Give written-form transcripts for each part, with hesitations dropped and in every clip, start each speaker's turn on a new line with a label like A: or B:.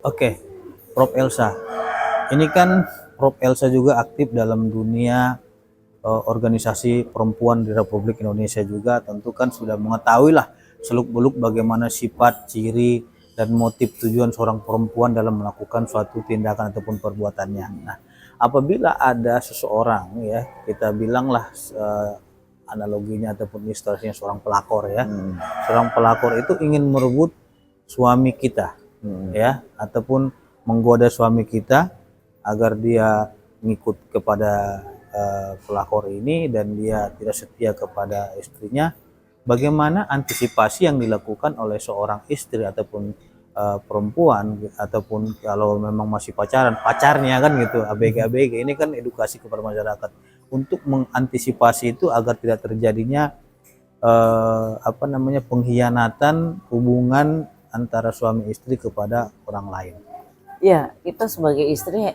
A: Oke, Prof Elsa. Ini kan Prof Elsa juga aktif dalam dunia organisasi perempuan di Republik Indonesia juga. Tentu kan sudah mengetahui lah seluk-beluk bagaimana sifat, ciri, dan motif tujuan seorang perempuan dalam melakukan suatu tindakan ataupun perbuatannya. Nah, apabila ada seseorang ya, kita bilanglah analoginya ataupun istilahnya seorang pelakor ya. Seorang pelakor itu ingin merebut suami kita ya, ataupun menggoda suami kita agar dia ngikut kepada pelakor ini dan dia tidak setia kepada istrinya. Bagaimana antisipasi yang dilakukan oleh seorang istri ataupun perempuan, ataupun kalau memang masih pacarnya kan gitu, ABG ini kan edukasi kepada masyarakat untuk mengantisipasi itu agar tidak terjadinya pengkhianatan hubungan antara suami istri kepada orang lain.
B: Ya, kita sebagai istri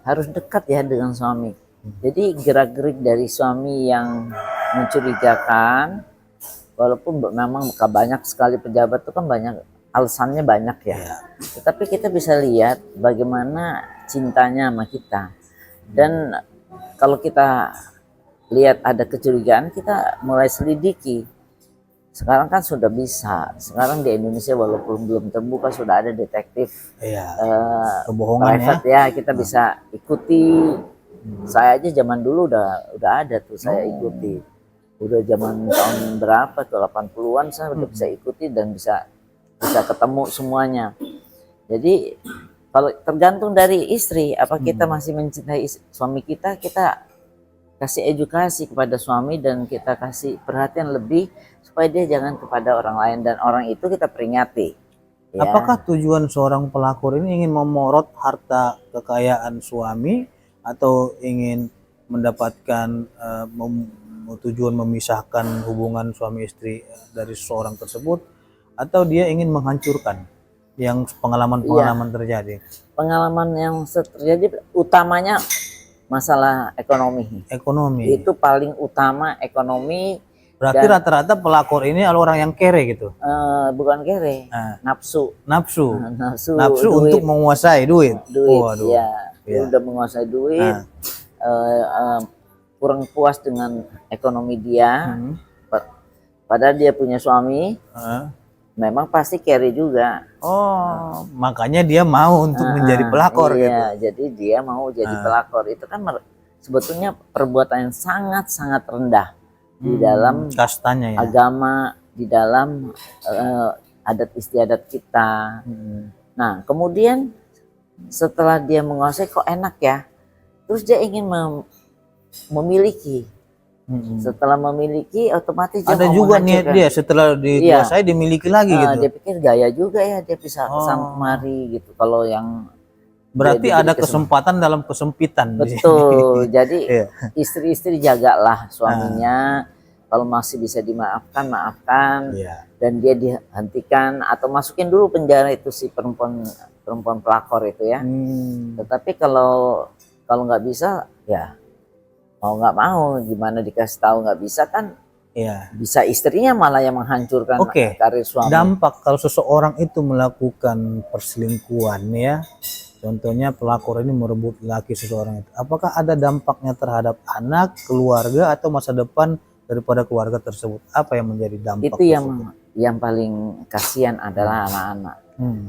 B: harus dekat ya dengan suami. Jadi gerak-gerik dari suami yang mencurigakan, walaupun memang banyak sekali pejabat itu kan banyak alasannya banyak ya. Tetapi kita bisa lihat bagaimana cintanya sama kita. Dan kalau kita lihat ada kecurigaan, kita mulai selidiki. Sekarang kan sudah bisa. Sekarang di Indonesia walaupun belum terbuka sudah ada detektif
A: Kebohongan
B: private ya, kita bisa ikuti. Saya aja zaman dulu udah ada tuh saya ikuti. Udah zaman tahun berapa tuh 80-an saya udah bisa ikuti dan bisa ketemu semuanya. Jadi kalau tergantung dari istri, apa kita masih mencintai suami kita, kita kasih edukasi kepada suami dan kita kasih perhatian lebih supaya dia jangan kepada orang lain dan orang itu kita peringati. Ya.
A: Apakah tujuan seorang pelakor ini ingin memorot harta kekayaan suami atau ingin mendapatkan tujuan memisahkan hubungan suami istri dari seseorang tersebut, atau dia ingin menghancurkan yang pengalaman-pengalaman terjadi?
B: Pengalaman yang terjadi utamanya masalah ekonomi. Itu paling utama, ekonomi.
A: Berarti rata-rata pelakor ini adalah orang yang kere gitu?
B: Bukan kere, nafsu.
A: Nafsu
B: Duit.
A: untuk menguasai duit.
B: Waduh. Ya, udah menguasai duit, kurang puas dengan ekonomi dia. Padahal dia punya suami, memang pasti kere juga.
A: Makanya dia mau untuk menjadi pelakor gitu.
B: Jadi dia mau jadi pelakor. Itu kan sebetulnya perbuatan yang sangat-sangat rendah di dalam
A: kastanya ya.
B: Agama, di dalam adat istiadat kita. Nah, kemudian setelah dia menguasai kok enak ya, terus dia ingin memiliki. Setelah memiliki otomatis dia
A: ada juga niat dia setelah dikuasai dimiliki lagi gitu.
B: Dia pikir gaya juga ya, dia bisa kesana kemari gitu. Kalau yang
A: berarti ada kesempatan dalam kesempitan.
B: Betul. Jadi istri-istri jagalah suaminya. Kalau masih bisa dimaafkan, maafkan. Dan dia dihentikan atau masukin dulu penjara itu si perempuan pelakor itu ya. Tetapi kalau nggak bisa ya mau nggak mau, gimana dikasih tahu nggak bisa kan, bisa istrinya malah yang menghancurkan karir suami.
A: Dampak kalau seseorang itu melakukan perselingkuhan ya, contohnya pelakor ini merebut laki seseorang itu, apakah ada dampaknya terhadap anak, keluarga, atau masa depan daripada keluarga tersebut? Apa yang menjadi dampak
B: itu yang paling kasihan adalah anak-anak.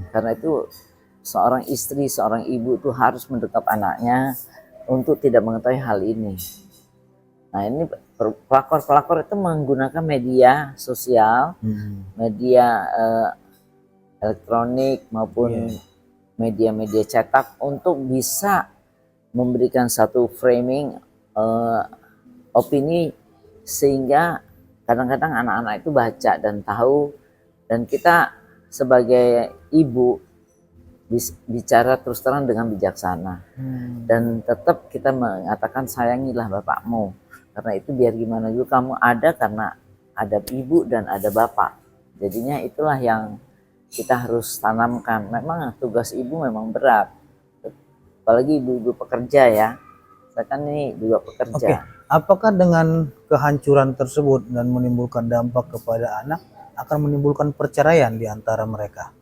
B: Karena itu seorang istri, seorang ibu itu harus mendekap anaknya untuk tidak mengetahui hal ini. Nah, ini pelakor itu menggunakan media sosial, media elektronik maupun media-media cetak untuk bisa memberikan satu framing opini, sehingga kadang-kadang anak-anak itu baca dan tahu, dan kita sebagai ibu bicara terus terang dengan bijaksana dan tetap kita mengatakan sayangilah bapakmu, karena itu biar gimana juga kamu ada karena ada ibu dan ada bapak. Jadinya itulah yang kita harus tanamkan. Memang tugas ibu memang berat, apalagi ibu-ibu pekerja ya. Saya kan ini juga pekerja.
A: Apakah dengan kehancuran tersebut dan menimbulkan dampak kepada anak akan menimbulkan perceraian di antara mereka?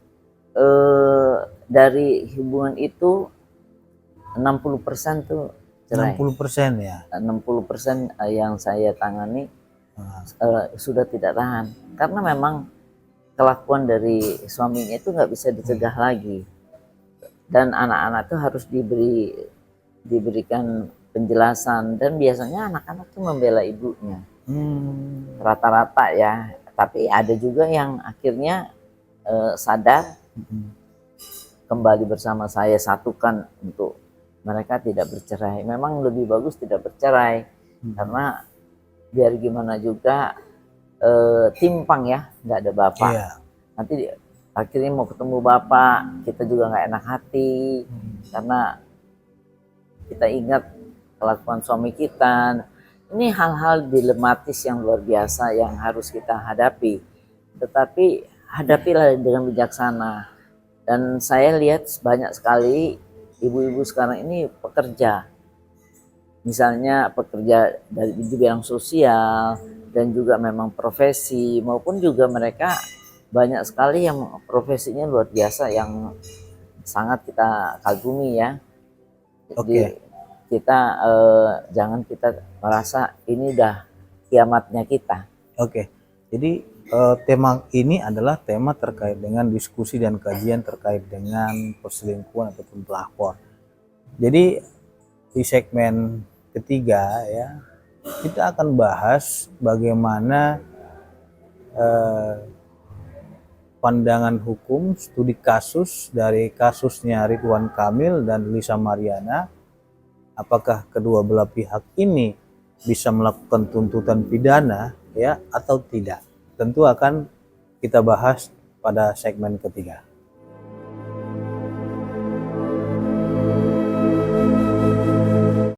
B: dari hubungan itu 60% tuh cerai.
A: 60% ya.
B: 60% yang saya tangani
A: Nah,
B: sudah tidak tahan karena memang kelakuan dari suaminya itu nggak bisa dicegah lagi, dan anak-anak tuh harus diberikan penjelasan, dan biasanya anak-anak tuh membela ibunya rata-rata ya, tapi ada juga yang akhirnya sadar kembali bersama saya, satukan untuk mereka tidak bercerai. Memang lebih bagus tidak bercerai karena biar gimana juga timpang ya, nggak ada bapak.
A: Iya.
B: Nanti akhirnya mau ketemu bapak, kita juga nggak enak hati karena kita ingat kelakuan suami kita. Ini hal-hal dilematis yang luar biasa yang harus kita hadapi. Tetapi hadapilah dengan bijaksana. Dan saya lihat banyak sekali ibu-ibu sekarang ini pekerja. Misalnya pekerja di bidang sosial dan juga memang profesi, maupun juga mereka banyak sekali yang profesinya luar biasa yang sangat kita kagumi ya. Jadi kita jangan kita merasa ini udah kiamatnya kita.
A: Oke. Jadi tema ini adalah tema terkait dengan diskusi dan kajian terkait dengan perselingkuhan ataupun pelakor. Jadi di segmen ketiga ya, kita akan bahas bagaimana pandangan hukum studi kasus dari kasusnya Ridwan Kamil dan Lisa Mariana. Apakah kedua belah pihak ini bisa melakukan tuntutan pidana ya atau tidak? Tentu akan kita bahas pada segmen ketiga.